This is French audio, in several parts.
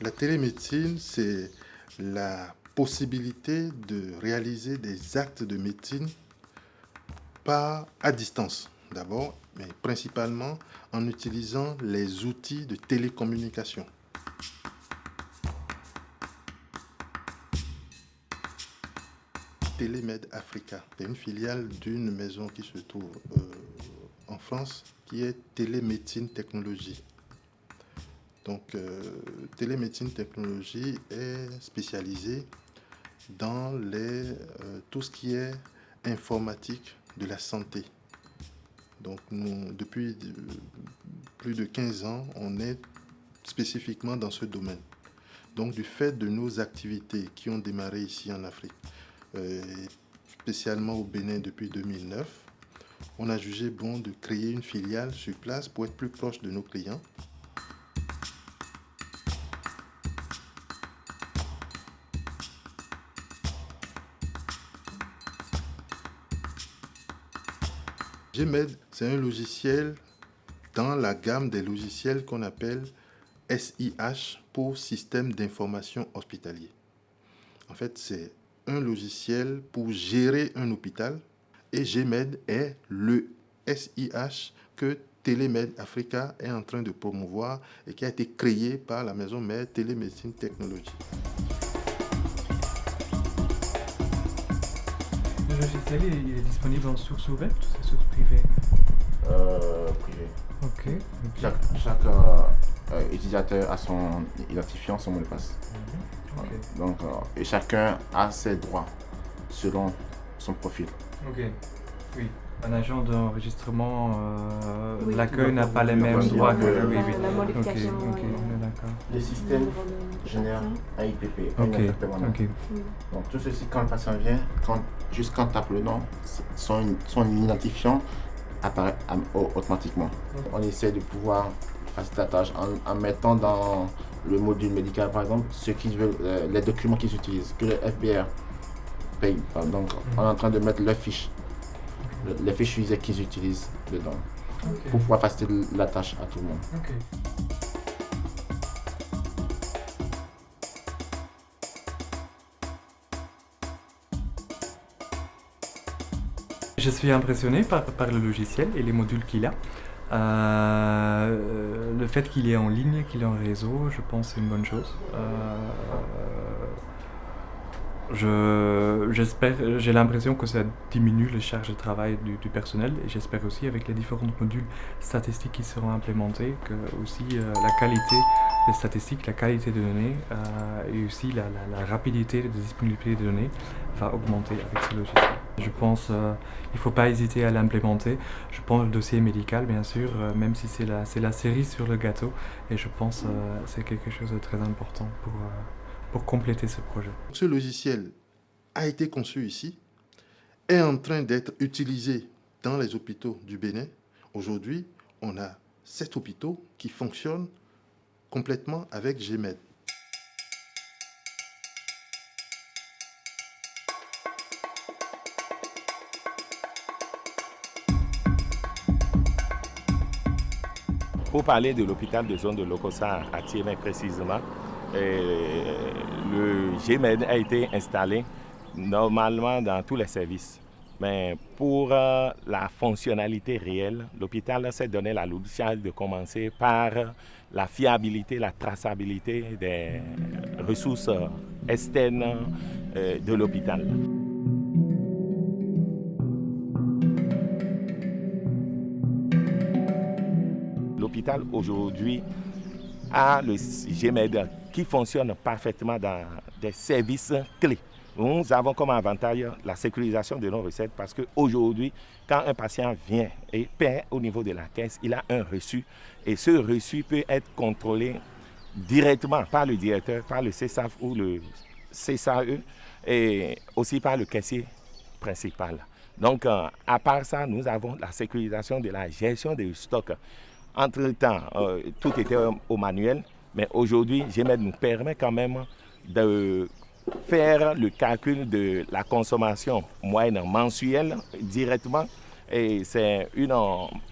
La télémédecine, c'est la possibilité de réaliser des actes de médecine pas à distance d'abord, mais principalement en utilisant les outils de télécommunication. Télémed Africa est une filiale d'une maison qui se trouve en France, qui est Télémédecine Technologie. Donc, Télémédecine Technologie est spécialisée dans tout ce qui est informatique de la santé. Donc, nous, depuis plus de 15 ans, on est spécifiquement dans ce domaine. Donc, du fait de nos activités qui ont démarré ici en Afrique, spécialement au Bénin depuis 2009, on a jugé bon de créer une filiale sur place pour être plus proche de nos clients. GMED, c'est un logiciel dans la gamme des logiciels qu'on appelle SIH pour Système d'information hospitalier. En fait, c'est un logiciel pour gérer un hôpital et GMED est le SIH que Télémed Africa est en train de promouvoir et qui a été créé par la maison mère Télémédecine Technologie. Le logiciel il est disponible en source ouverte ou c'est source privée? Privé. Ok. Chaque utilisateur a son identifiant, son mot de passe. Okay. Donc, et chacun a ses droits selon son profil. Ok. Oui. Un agent d'enregistrement Oui. l'accueil n'a pas les mêmes Oui, droits que oui, oui. La modification. Ok, on est d'accord. Le système génère un IPP, un Ok. identifiant permanent. Ok. Donc, tout ceci, quand le patient vient, juste quand on tape le nom, son identifiant apparaît automatiquement. On essaie de pouvoir faciliter la tâche en mettant dans le module médical, par exemple, les documents qu'ils utilisent, que le FBR paye. Donc, on est en train de mettre les fiches usées qu'ils utilisent dedans, pour pouvoir faciliter la tâche à tout le monde. Ok. Je suis impressionné par le logiciel et les modules qu'il a. Le fait qu'il est en ligne, qu'il est en réseau, je pense que c'est une bonne chose. J'ai l'impression que ça diminue les charges de travail du personnel et j'espère aussi avec les différents modules statistiques qui seront implémentés que aussi la qualité des statistiques, la qualité des données et aussi la rapidité de disponibilité des données va augmenter avec ce logiciel. Je pense qu'il ne faut pas hésiter à l'implémenter. Je pense le dossier médical, bien sûr, même si c'est la cerise sur le gâteau. Et je pense que c'est quelque chose de très important pour compléter ce projet. Ce logiciel a été conçu ici, est en train d'être utilisé dans les hôpitaux du Bénin. Aujourd'hui, on a 7 hôpitaux qui fonctionnent complètement avec GMED. Pour parler de l'hôpital de zone de Lokossa à Thiémet précisément, le GMED a été installé normalement dans tous les services. Mais pour la fonctionnalité réelle, l'hôpital s'est donné la louche de commencer par la fiabilité, la traçabilité des ressources externes de l'hôpital. L'hôpital aujourd'hui a le GMED qui fonctionne parfaitement dans des services clés. Nous avons comme avantage la sécurisation de nos recettes parce qu'aujourd'hui, quand un patient vient et paie au niveau de la caisse, il a un reçu et ce reçu peut être contrôlé directement par le directeur, par le CSAF ou le CSAE et aussi par le caissier principal. Donc, à part ça, nous avons la sécurisation de la gestion des stocks. Entre-temps, tout était au manuel, mais aujourd'hui, GMED nous permet quand même de faire le calcul de la consommation moyenne mensuelle directement. Et c'est une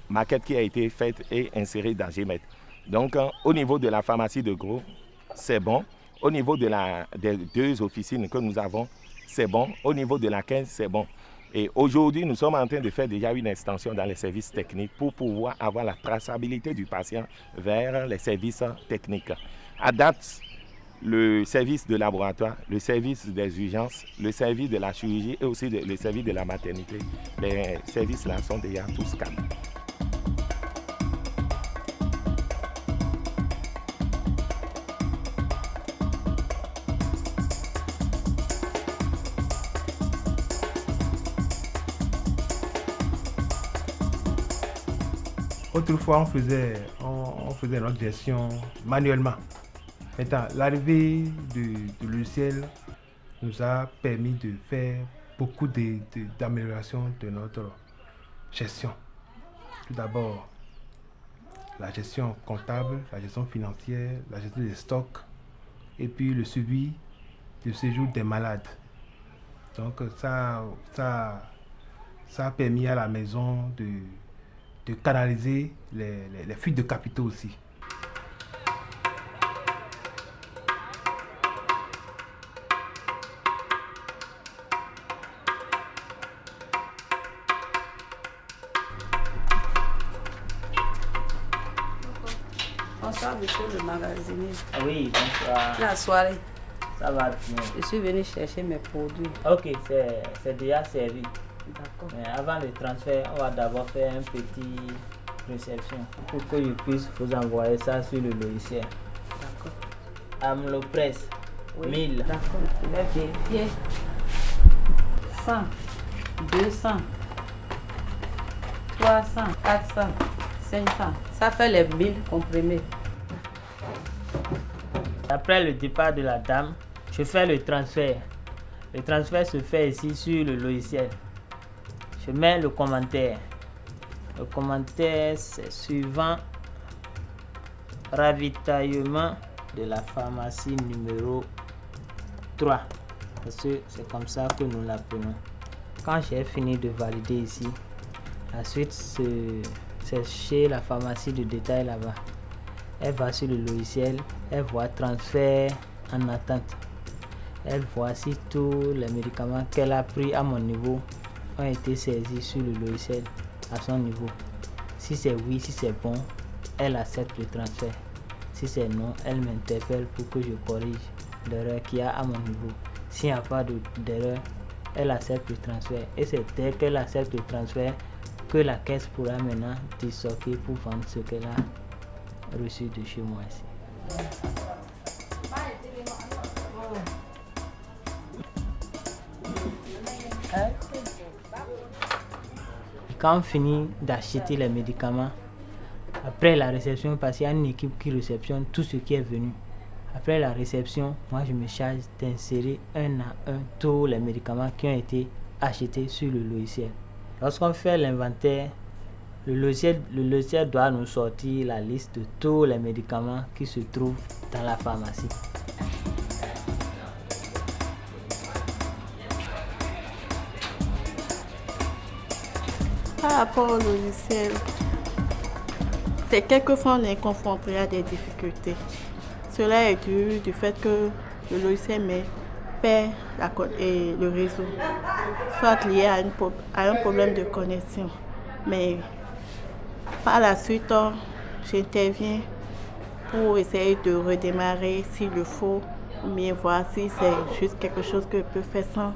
maquette qui a été faite et insérée dans GMED. Donc, au niveau de la pharmacie de gros, c'est bon. Au niveau des 2 officines que nous avons, c'est bon. Au niveau de la 15, c'est bon. Et aujourd'hui, nous sommes en train de faire déjà une extension dans les services techniques pour pouvoir avoir la traçabilité du patient vers les services techniques. À date, le service de laboratoire, le service des urgences, le service de la chirurgie et aussi le service de la maternité, les services-là sont déjà tous calmes. Autrefois, on faisait notre gestion manuellement. Maintenant, l'arrivée du logiciel nous a permis de faire beaucoup d'améliorations de notre gestion. Tout d'abord, la gestion comptable, la gestion financière, la gestion des stocks et puis le suivi du séjour des malades. Donc ça a permis à la maison de canaliser les fuites de capitaux aussi. Bonsoir, monsieur le magasinier. Oui, bonsoir. La soirée, Ça va bien. je suis venu chercher mes produits. Ok, c'est déjà servi. D'accord. Mais avant le transfert, on va d'abord faire un petit réception pour que je puisse vous envoyer ça sur le logiciel. D'accord. Amlopress, Oui. 1000. D'accord. Je vais vérifier. 100, 200, 300, 400, 500. Ça fait les 1000 comprimés. Après le départ de la dame, je fais le transfert. Le transfert se fait ici sur le logiciel. Je mets le commentaire. Le commentaire, c'est suivant ravitaillement de la pharmacie numéro 3. Parce que c'est comme ça que nous l'appelons. Quand j'ai fini de valider ici, la suite c'est chez la pharmacie de détail là-bas. Elle va sur le logiciel, elle voit transfert en attente. Elle voit si tous les médicaments qu'elle a pris à mon niveau ont été saisis sur le logiciel à son niveau. Si c'est oui, si c'est bon, elle accepte le transfert. Si c'est non, elle m'interpelle pour que je corrige l'erreur qu'il y a à mon niveau. S'il n'y a pas d'erreur, elle accepte le transfert. Et c'est dès qu'elle accepte le transfert que la caisse pourra maintenant dissoquer pour vendre ce qu'elle a reçu de chez moi ici. Quand on finit d'acheter les médicaments, après la réception, parce qu'il y a une équipe qui réceptionne tout ce qui est venu. Après la réception, moi je me charge d'insérer un à un tous les médicaments qui ont été achetés sur le logiciel. Lorsqu'on fait l'inventaire, le logiciel doit nous sortir la liste de tous les médicaments qui se trouvent dans la pharmacie. Par rapport au logiciel, c'est quelquefois on est confronté à des difficultés. Cela est dû du fait que le logiciel perd le réseau, soit lié à un problème de connexion. Mais par la suite, j'interviens pour essayer de redémarrer s'il le faut, ou bien voir si c'est juste quelque chose que je peux faire sans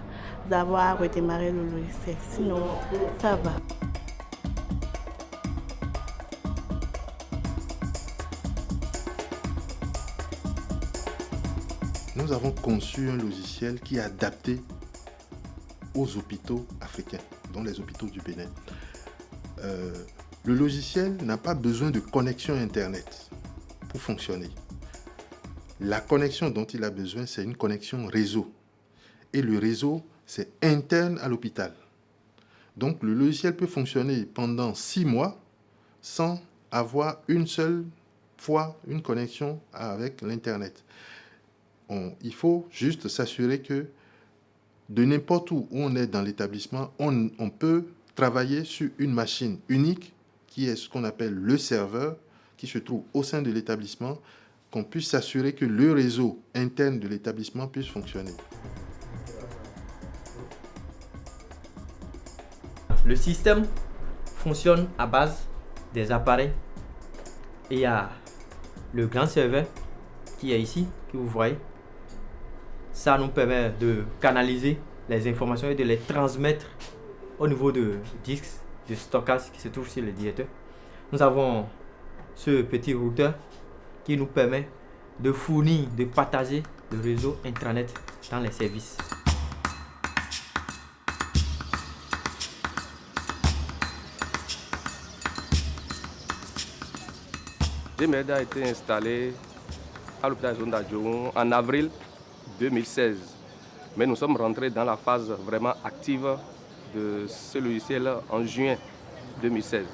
avoir à redémarrer le logiciel. Sinon, ça va. Nous avons conçu un logiciel qui est adapté aux hôpitaux africains, dont les hôpitaux du Bénin. Le logiciel n'a pas besoin de connexion Internet pour fonctionner. La connexion dont il a besoin, c'est une connexion réseau. Et le réseau, c'est interne à l'hôpital. Donc le logiciel peut fonctionner pendant 6 mois sans avoir une seule fois une connexion avec l'Internet. Il faut juste s'assurer que de n'importe où on est dans l'établissement, on peut travailler sur une machine unique qui est ce qu'on appelle le serveur, qui se trouve au sein de l'établissement, qu'on puisse s'assurer que le réseau interne de l'établissement puisse fonctionner. Le système fonctionne à base des appareils. Et il y a le grand serveur qui est ici, que vous voyez. Ça nous permet de canaliser les informations et de les transmettre au niveau de disques de stockage qui se trouve sur le directeur. Nous avons ce petit routeur qui nous permet de fournir, de partager le réseau intranet dans les services. GMED a été installé à l'hôpital Zone d'Adjoun en avril 2016. Mais nous sommes rentrés dans la phase vraiment active de ce logiciel en juin 2016.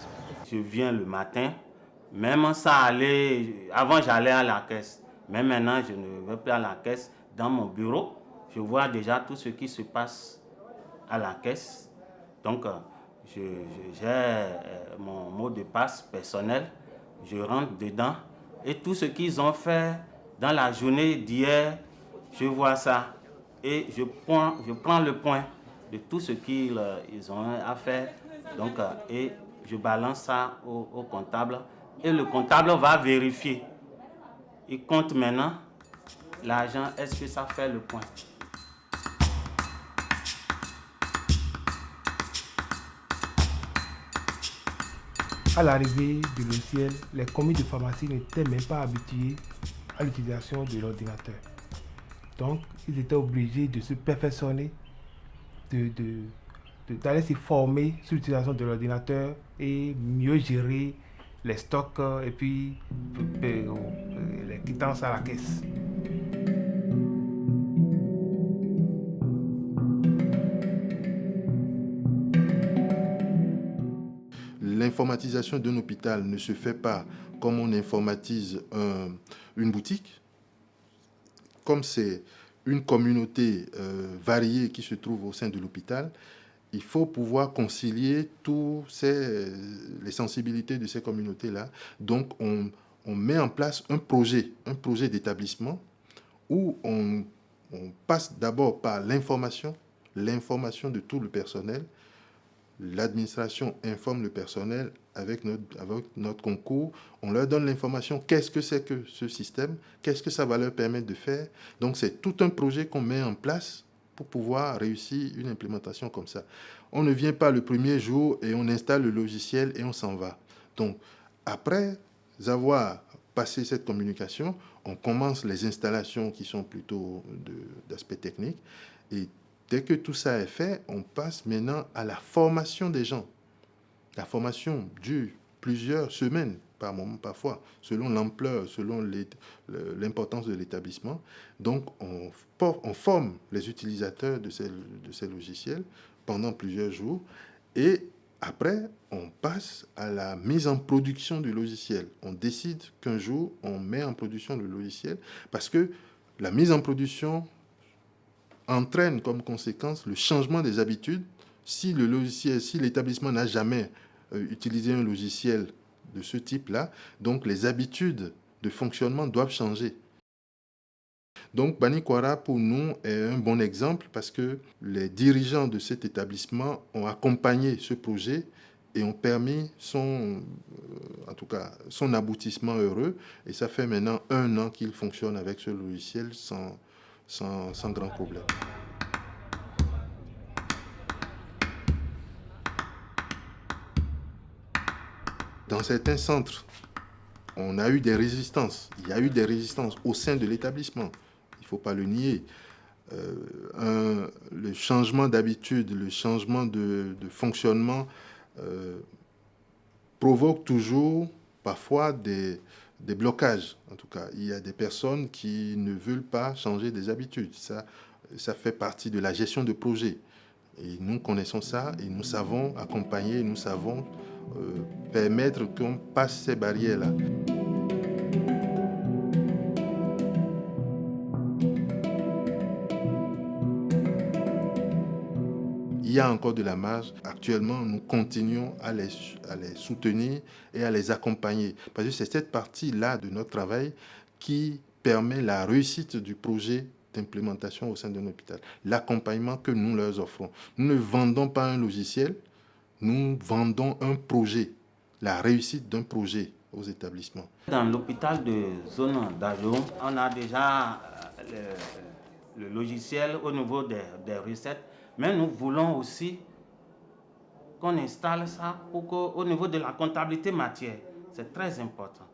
Je viens le matin, même sans aller, avant j'allais à la caisse, mais maintenant je ne vais plus à la caisse. Dans mon bureau, je vois déjà tout ce qui se passe à la caisse. Donc j'ai mon mot de passe personnel, je rentre dedans et tout ce qu'ils ont fait dans la journée d'hier, je vois ça et je prends le point de tout ce qu'ils ont à faire. Donc, et je balance ça au comptable et le comptable va vérifier. Il compte maintenant l'argent, est-ce que ça fait le point? À l'arrivée du logiciel, les commis de pharmacie n'étaient même pas habitués à l'utilisation de l'ordinateur. Donc, ils étaient obligés de se perfectionner, d'aller se former sur l'utilisation de l'ordinateur et mieux gérer les stocks et puis les quittances à la caisse. L'informatisation d'un hôpital ne se fait pas comme on informatise une boutique. Comme c'est une communauté variée qui se trouve au sein de l'hôpital, il faut pouvoir concilier toutes les sensibilités de ces communautés-là. Donc, on met en place un projet d'établissement où on passe d'abord par l'information de tout le personnel. L'administration informe le personnel avec notre concours. On leur donne l'information. Qu'est-ce que c'est que ce système? Qu'est-ce que ça va leur permettre de faire? Donc, c'est tout un projet qu'on met en place pour pouvoir réussir une implémentation comme ça. On ne vient pas le premier jour et on installe le logiciel et on s'en va. Donc, après avoir passé cette communication, on commence les installations qui sont plutôt d'aspect technique. Et dès que tout ça est fait, on passe maintenant à la formation des gens. La formation dure plusieurs semaines, par moment, parfois, selon l'ampleur, selon l'importance de l'établissement. Donc, on forme les utilisateurs de ces logiciels pendant plusieurs jours. Et après, on passe à la mise en production du logiciel. On décide qu'un jour, on met en production le logiciel parce que la mise en production entraîne comme conséquence le changement des habitudes. Si l'établissement n'a jamais utilisé un logiciel de ce type-là, donc les habitudes de fonctionnement doivent changer. Donc Banikwara, pour nous, est un bon exemple parce que les dirigeants de cet établissement ont accompagné ce projet et ont permis son aboutissement heureux. Et ça fait maintenant 1 an qu'il fonctionne avec ce logiciel sans grand problème. Dans certains centres, on a eu des résistances. Il y a eu des résistances au sein de l'établissement. Il ne faut pas le nier. Le changement d'habitude, le changement de fonctionnement provoque toujours parfois des blocages. En tout cas, il y a des personnes qui ne veulent pas changer des habitudes. Ça fait partie de la gestion de projet. Et nous connaissons ça et nous savons accompagner, nous savons permettre qu'on passe ces barrières-là. Il y a encore de la marge. Actuellement, nous continuons à les soutenir et à les accompagner. Parce que c'est cette partie-là de notre travail qui permet la réussite du projet d'implémentation au sein d'un hôpital. L'accompagnement que nous leur offrons. Nous ne vendons pas un logiciel, nous vendons un projet, la réussite d'un projet aux établissements. Dans l'hôpital de zone d'Ajoum, on a déjà le logiciel au niveau des recettes, mais nous voulons aussi qu'on installe ça pour qu'au niveau de la comptabilité matière, c'est très important.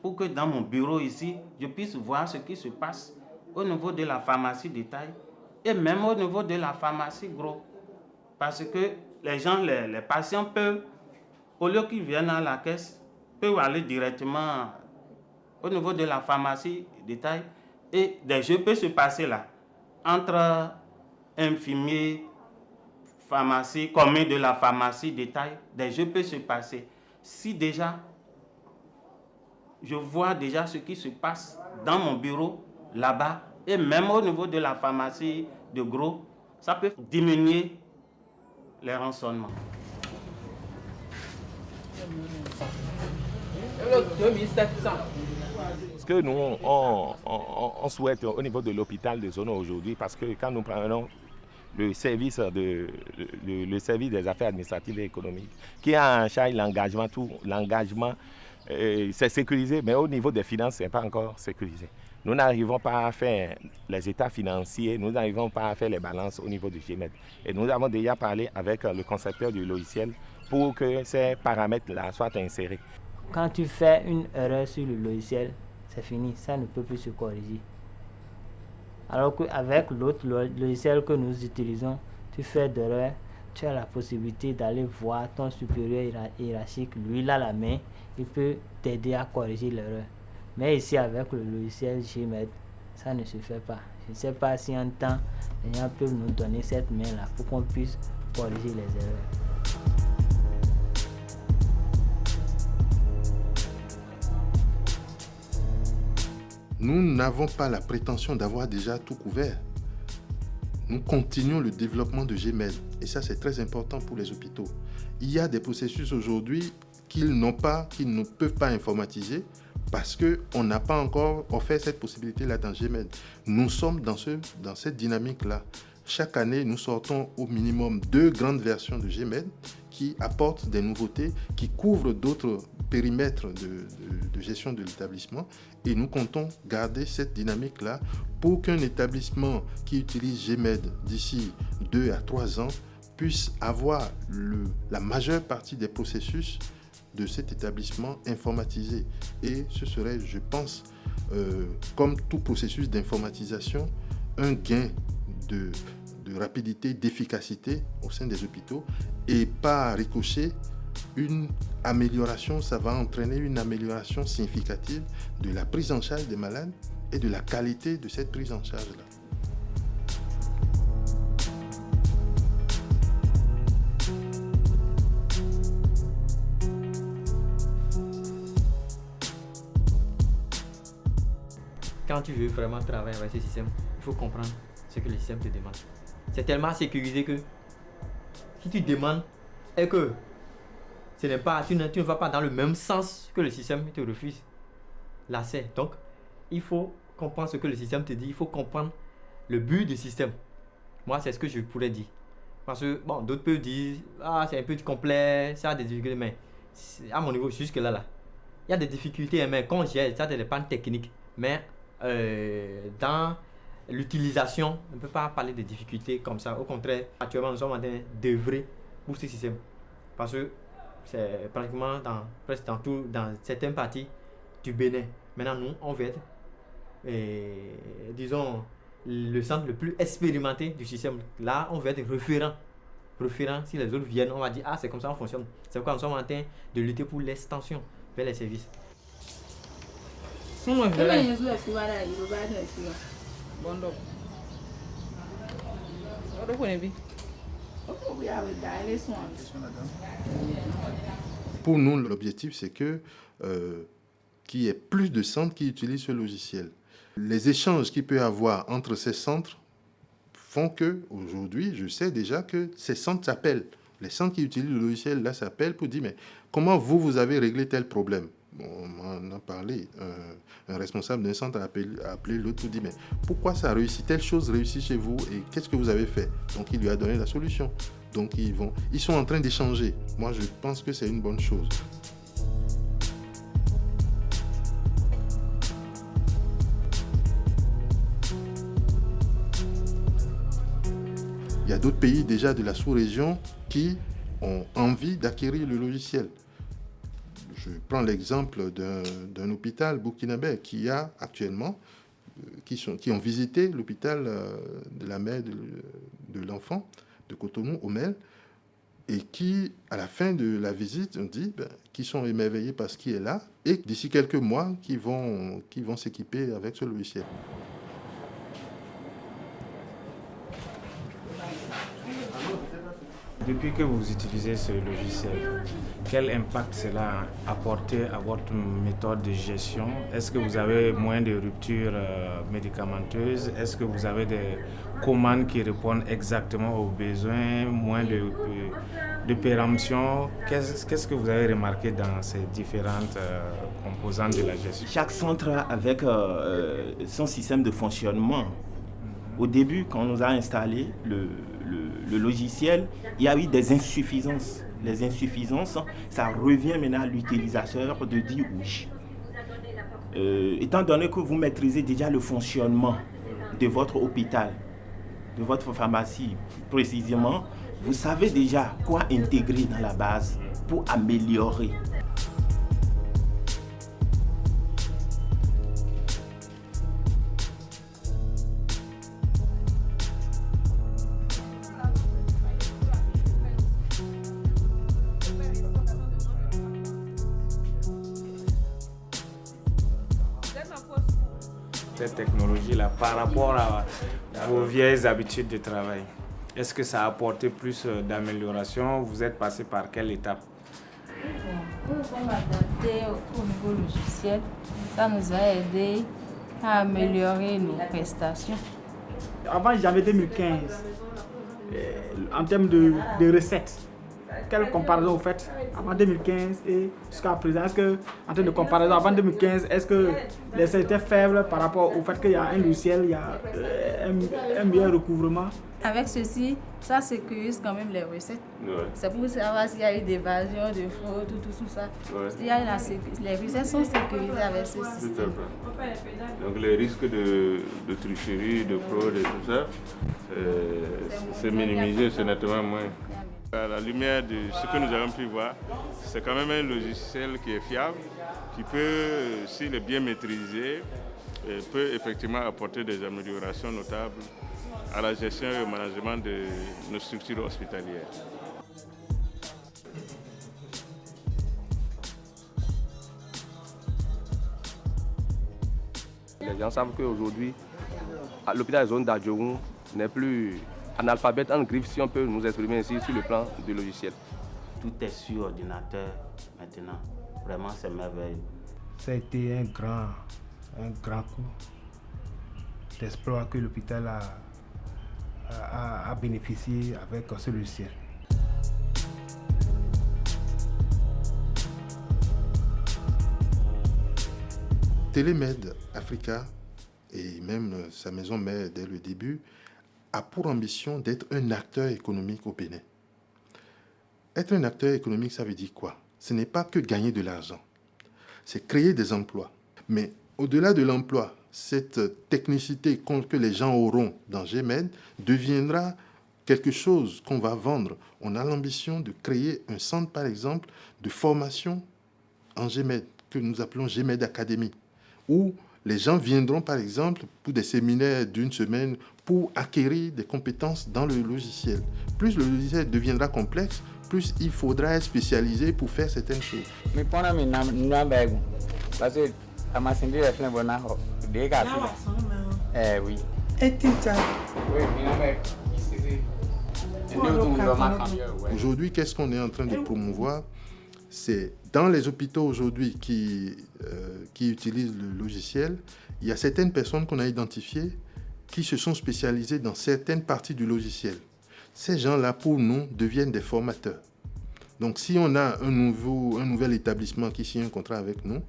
Pour que dans mon bureau ici, je puisse voir ce qui se passe au niveau de la pharmacie détail et même au niveau de la pharmacie gros. Parce que les gens, les patients peuvent, au lieu qu'ils viennent à la caisse, peuvent aller directement au niveau de la pharmacie détail et des jeux peuvent se passer là, entre infirmiers, pharmacie, commis de la pharmacie détail, des jeux peuvent se passer. Si déjà, je vois déjà ce qui se passe dans mon bureau, là-bas, et même au niveau de la pharmacie de gros, ça peut diminuer les rançonnements. Ce que nous, on souhaite au niveau de l'hôpital de Zono aujourd'hui, parce que quand nous prenons le service des affaires administratives et économiques, qui a en charge l'engagement, c'est sécurisé, mais au niveau des finances, ce n'est pas encore sécurisé. Nous n'arrivons pas à faire les états financiers, nous n'arrivons pas à faire les balances au niveau du GMED. Et nous avons déjà parlé avec le concepteur du logiciel pour que ces paramètres-là soient insérés. Quand tu fais une erreur sur le logiciel, c'est fini, ça ne peut plus se corriger. Alors qu'avec l'autre logiciel que nous utilisons, tu fais d'erreur, tu as la possibilité d'aller voir ton supérieur hiérarchique, lui il a la main, il peut t'aider à corriger l'erreur. Mais ici avec le logiciel GMED, ça ne se fait pas. Je ne sais pas si en temps, les gens peuvent nous donner cette main-là pour qu'on puisse corriger les erreurs. Nous n'avons pas la prétention d'avoir déjà tout couvert. Nous continuons le développement de GMED et ça c'est très important pour les hôpitaux. Il y a des processus aujourd'hui qu'ils ne peuvent pas informatiser parce qu'on n'a pas encore offert cette possibilité-là dans GMED. Nous sommes dans cette dynamique-là. Chaque année, nous sortons au minimum 2 grandes versions de GMED qui apportent des nouveautés, qui couvrent d'autres périmètres de gestion de l'établissement. Et nous comptons garder cette dynamique-là pour qu'un établissement qui utilise GMED d'ici 2 à 3 ans puisse avoir la majeure partie des processus de cet établissement informatisé. Et ce serait, je pense, comme tout processus d'informatisation, un gain de rapidité, d'efficacité au sein des hôpitaux et par ricochet, une amélioration, ça va entraîner une amélioration significative de la prise en charge des malades et de la qualité de cette prise en charge-là. Quand tu veux vraiment travailler avec ce système, il faut comprendre ce que le système te demande. C'est tellement sécurisé que si tu demandes et que tu ne vas pas dans le même sens que le système te refuse l'accès. Donc, il faut comprendre ce que le système te dit, il faut comprendre le but du système. Moi, c'est ce que je pourrais dire. Parce que, bon, d'autres peuvent dire, c'est un peu complet, ça a des difficultés, mais à mon niveau, jusque-là, il y a des difficultés, mais quand j'ai ça, des pannes techniques. Mais dans l'utilisation, on ne peut pas parler de difficultés comme ça. Au contraire, actuellement, nous sommes en train d'œuvrer pour ce système. Parce que c'est pratiquement dans certaines parties du Bénin. Maintenant, nous, on veut être, disons, le centre le plus expérimenté du système. Là, on veut être référent. Si les autres viennent, on va dire, c'est comme ça qu'on fonctionne. C'est pourquoi nous sommes en train de lutter pour l'extension vers les services. Pour nous, l'objectif, c'est qu'il y ait plus de centres qui utilisent ce logiciel. Les échanges qu'il peut y avoir entre ces centres font que, aujourd'hui, je sais déjà que ces centres s'appellent. Les centres qui utilisent le logiciel, là, s'appellent pour dire, mais comment vous avez réglé tel problème? Bon, on a parlé. Un responsable d'un centre a appelé l'autre, dit mais pourquoi ça réussit, telle chose réussit chez vous et qu'est-ce que vous avez fait? Donc il lui a donné la solution. Donc ils sont en train d'échanger. Moi je pense que c'est une bonne chose. Il y a d'autres pays déjà de la sous-région qui ont envie d'acquérir le logiciel. Je prends l'exemple d'un hôpital burkinabé qui a actuellement, qui ont visité l'hôpital de la mère de l'enfant de Cotonou, Omel, et qui, à la fin de la visite, ont dit qu'ils sont émerveillés par ce qui est là, et d'ici quelques mois, qui vont s'équiper avec ce logiciel. Depuis que vous utilisez ce logiciel, quel impact cela a apporté à votre méthode de gestion? Est-ce que vous avez moins de ruptures médicamenteuses? Est-ce que vous avez des commandes qui répondent exactement aux besoins, moins de péremption? Qu'est-ce que vous avez remarqué dans ces différentes composantes de la gestion? Chaque centre avec son système de fonctionnement. Au début, quand on nous a installé le logiciel, il y a eu des insuffisances. Les insuffisances, ça revient maintenant à l'utilisateur de dire oui. Étant donné que vous maîtrisez déjà le fonctionnement de votre hôpital, de votre pharmacie précisément, vous savez déjà quoi intégrer dans la base pour améliorer. Cette technologie-là par rapport à vos vieilles habitudes de travail? Est-ce que ça a apporté plus d'amélioration? Vous êtes passé par quelle étape? Nous sommes adaptés au nouveau logiciel. Ça nous a aidé à améliorer nos prestations. Avant janvier 2015, en termes de recettes, quelle comparaison vous faites avant 2015 et jusqu'à présent? Est-ce que, en termes de comparaison, avant 2015, est-ce que les recettes étaient faibles par rapport au fait qu'il y a un logiciel, il y a un meilleur recouvrement? Avec ceci, ça sécurise quand même les recettes. Ouais. C'est pour savoir s'il y a eu d'évasion, de fraude, tout ça. Ouais. Les recettes sont sécurisées avec ce système. Donc les risques de tricherie, de fraude et tout ça, c'est minimisé, c'est nettement moins. À la lumière de ce que nous avons pu voir, c'est quand même un logiciel qui est fiable, qui peut, s'il est bien maîtrisé, peut effectivement apporter des améliorations notables à la gestion et au management de nos structures hospitalières. Les gens savent qu'aujourd'hui, l'hôpital de zone d'Adjoum n'est plus analphabète en griffe, si on peut nous exprimer ainsi, sur le plan du logiciel. Tout est sur ordinateur maintenant. Vraiment, c'est merveilleux. Ça a été un grand coup d'exploit que l'hôpital a bénéficié avec ce logiciel. Télémed Africa, et même sa maison mère dès le début, a pour ambition d'être un acteur économique au Bénin. Être un acteur économique, ça veut dire quoi? Ce n'est pas que gagner de l'argent, c'est créer des emplois. Mais au-delà de l'emploi, cette technicité que les gens auront dans GMED deviendra quelque chose qu'on va vendre. On a l'ambition de créer un centre, par exemple, de formation en GMED, que nous appelons GMED Academy, où les gens viendront, par exemple, pour des séminaires d'une semaine pour acquérir des compétences dans le logiciel. Plus le logiciel deviendra complexe, plus il faudra être spécialisé pour faire certaines choses. Oui. Aujourd'hui, qu'est-ce qu'on est en train de promouvoir? C'est dans les hôpitaux aujourd'hui qui utilisent le logiciel, il y a certaines personnes qu'on a identifiées qui se sont spécialisées dans certaines parties du logiciel. Ces gens-là, pour nous, deviennent des formateurs. Donc, si on a un nouvel établissement qui signe un contrat avec nous,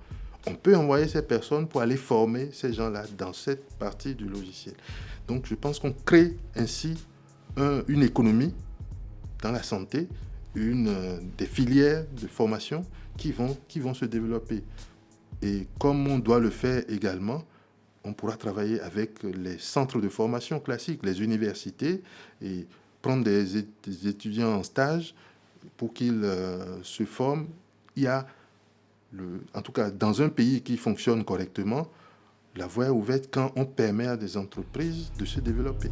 on peut envoyer ces personnes pour aller former ces gens-là dans cette partie du logiciel. Donc je pense qu'on crée ainsi une économie dans la santé, des filières de formation qui vont se développer. Et comme on doit le faire également, on pourra travailler avec les centres de formation classiques, les universités, et prendre des étudiants en stage pour qu'ils se forment. Il y a, en tout cas dans un pays qui fonctionne correctement, la voie est ouverte quand on permet à des entreprises de se développer.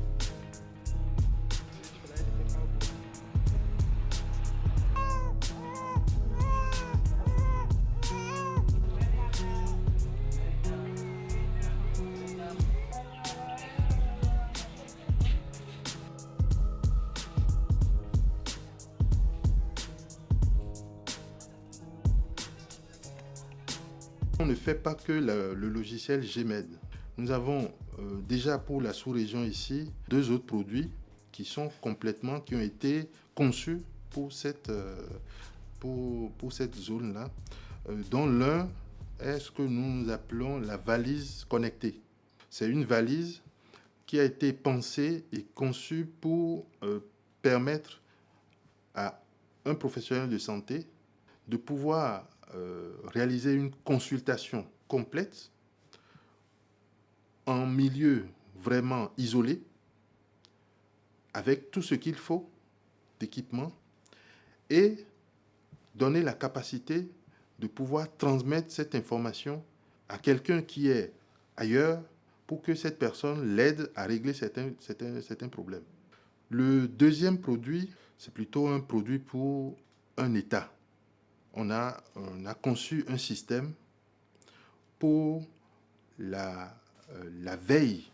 On ne fait pas que le logiciel GMED. Nous avons déjà pour la sous-région ici 2 autres produits qui ont été conçus pour cette zone-là, dont l'un est ce que nous appelons la valise connectée. C'est une valise qui a été pensée et conçue pour permettre à un professionnel de santé de pouvoir réaliser une consultation complète en milieu vraiment isolé, avec tout ce qu'il faut d'équipement, et donner la capacité de pouvoir transmettre cette information à quelqu'un qui est ailleurs pour que cette personne l'aide à régler certains problèmes. Le deuxième produit, c'est plutôt un produit pour un État. On a conçu un système pour la veille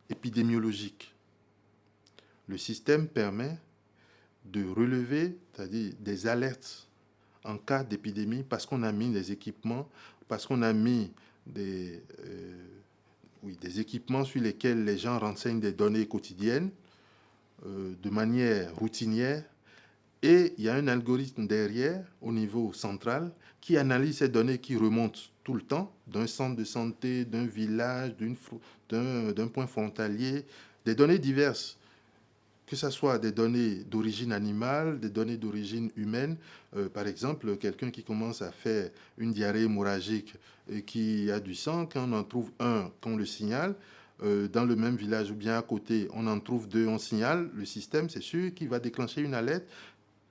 épidémiologique. Le système permet de relever, c'est-à-dire des alertes en cas d'épidémie, parce qu'on a mis des équipements, parce qu'on a mis des équipements sur lesquels les gens renseignent des données quotidiennes de manière routinière. Et il y a un algorithme derrière, au niveau central, qui analyse ces données qui remontent tout le temps, d'un centre de santé, d'un village, d'un point frontalier, des données diverses, que ce soit des données d'origine animale, des données d'origine humaine. Par exemple, quelqu'un qui commence à faire une diarrhée hémorragique et qui a du sang, quand on en trouve un, qu'on le signale, dans le même village ou bien à côté, on en trouve 2, on signale, le système, c'est sûr qu'il va déclencher une alerte,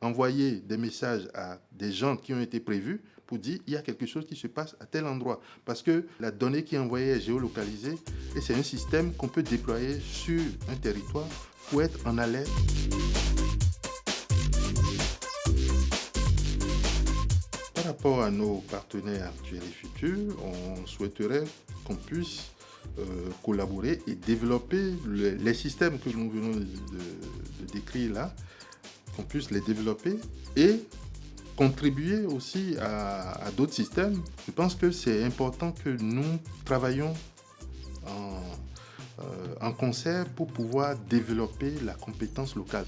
envoyer des messages à des gens qui ont été prévus pour dire il y a quelque chose qui se passe à tel endroit. Parce que la donnée qui est envoyée est géolocalisée et c'est un système qu'on peut déployer sur un territoire pour être en alerte. Par rapport à nos partenaires actuels et futurs, on souhaiterait qu'on puisse collaborer et développer les systèmes que nous venons de décrire là, qu'on puisse les développer et contribuer aussi à d'autres systèmes. Je pense que c'est important que nous travaillions en concert pour pouvoir développer la compétence locale.